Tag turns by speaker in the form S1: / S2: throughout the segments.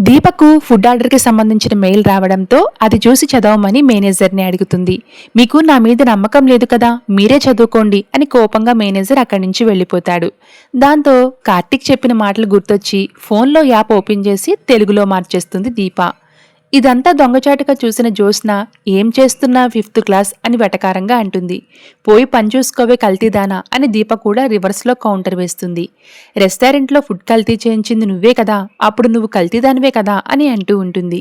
S1: దీపకు food ఆర్డర్కి సంబంధించిన mail రావడంతో అది చూసి చదవమని మేనేజర్ని అడుగుతుంది. మీకు నా మీద నమ్మకం లేదు కదా, మీరే చదువుకోండి అని కోపంగా మేనేజర్ అక్కడి నుంచి వెళ్ళిపోతాడు. దాంతో కార్తీక్ చెప్పిన మాటలు గుర్తొచ్చి ఫోన్లో యాప్ ఓపెన్ చేసి తెలుగులో మార్చేస్తుంది దీప. ఇదంతా దొంగచాటుగా చూసిన జ్యోత్స్న ఏం చేస్తున్నా 5th క్లాస్ అని వెటకారంగా అంటుంది. పోయి పని చూసుకోవే కల్తీదానా అని దీప కూడా రివర్స్లో కౌంటర్ వేస్తుంది. రెస్టారెంట్లో ఫుడ్ కల్తీ చేయించింది నువ్వే కదా, అప్పుడు నువ్వు కల్తీదానివే కదా అని అంటూ ఉంటుంది.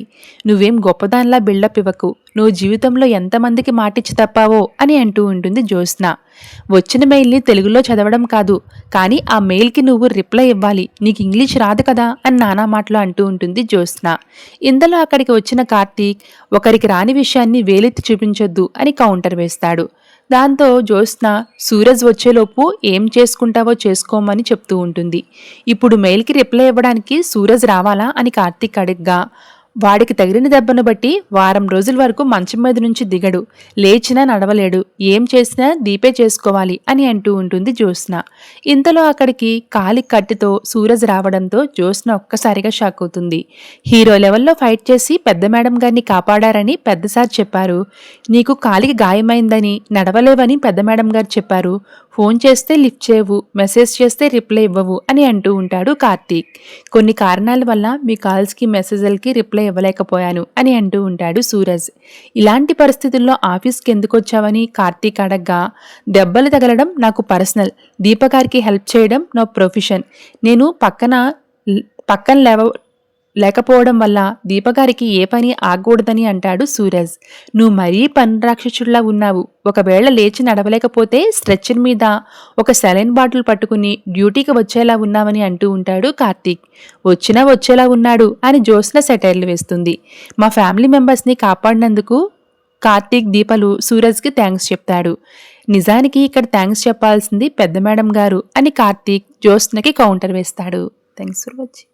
S1: నువ్వేం గొప్పదానిలా బిల్డప్ ఇవ్వకు, నువ్వు జీవితంలో ఎంతమందికి మాటిచ్చి తప్పావో అని అంటూ ఉంటుంది జ్యోత్స్న. వచ్చిన మెయిల్ని తెలుగులో చదవడం కాదు, కానీ ఆ మెయిల్కి నువ్వు రిప్లై ఇవ్వాలి, నీకు ఇంగ్లీష్ రాదు కదా అని నానా మాటలు అంటూ ఉంటుంది జ్యోత్స్న. ఇంతలో అక్కడికి వచ్చిన కార్తీక్ ఒకరికి రాని విషయాన్ని వేలెత్తి చూపించొద్దు అని కౌంటర్ వేస్తాడు. దాంతో జ్యోత్స్న సూరజ్ వచ్చేలోపు ఏం చేసుకుంటావో చేసుకోమని చెప్తూ ఉంటుంది. ఇప్పుడు మెయిల్కి రిప్లై ఇవ్వడానికి సూరజ్ రావాలా అని కార్తీక్ అడగ్గా, వాడికి తగిలిన దెబ్బను బట్టి వారం రోజుల వరకు మంచం మీద నుంచి దిగడు, లేచినా నడవలేడు, ఏం చేసినా దీపే చేసుకోవాలి అని అంటూ ఉంటుంది జ్యోత్స్న. ఇంతలో అక్కడికి కాలి కట్టితో సూరజ్ రావడంతో జ్యోత్స్న ఒక్కసారిగా షాక్ అవుతుంది. హీరో లెవెల్లో ఫైట్ చేసి పెద్ద మేడం గారిని కాపాడారని పెద్ద సార్ చెప్పారు, నీకు కాలికి గాయమైందని నడవలేవని పెద్ద మేడం గారు చెప్పారు, ఫోన్ చేస్తే లిఫ్ట్ చేయవు, మెసేజ్ చేస్తే రిప్లై ఇవ్వవు అని అంటూ ఉంటాడు కార్తీక్. కొన్ని కారణాల వల్ల మీ కాల్స్కి మెసేజ్లకి రిప్లై ఇవ్వలేకపోయాను అని అంటూ ఉంటాడు సూరజ్. ఇలాంటి పరిస్థితుల్లో ఆఫీస్కి ఎందుకు వచ్చావని కార్తీక్ అడగ్గా, దెబ్బలు తగలడం నాకు పర్సనల్, దీపగారికి హెల్ప్ చేయడం నా ప్రొఫెషన్, నేను పక్కన లేకపోవడం వల్ల దీపగారికి ఏ పని ఆగకూడదని అంటాడు సూరజ్. నువ్వు మరీ పని రాక్షసుడిలా ఉన్నావు, ఒకవేళ లేచి నడవలేకపోతే స్ట్రెచ్చర్ మీద ఒక సెలైన్ బాటిల్ పట్టుకుని డ్యూటీకి వచ్చేలా ఉన్నావని అంటూ ఉంటాడు కార్తీక్. వచ్చినా వచ్చేలా ఉన్నాడు అని జ్యోత్స్న సెటైర్లు వేస్తుంది. మా ఫ్యామిలీ మెంబర్స్ని కాపాడినందుకు కార్తీక్ దీపలు సూరజ్కి థ్యాంక్స్ చెప్తాడు. నిజానికి ఇక్కడ థ్యాంక్స్ చెప్పాల్సింది పెద్ద మేడం గారు అని కార్తీక్ జ్యోత్స్నకి కౌంటర్ వేస్తాడు. Thanks for watching.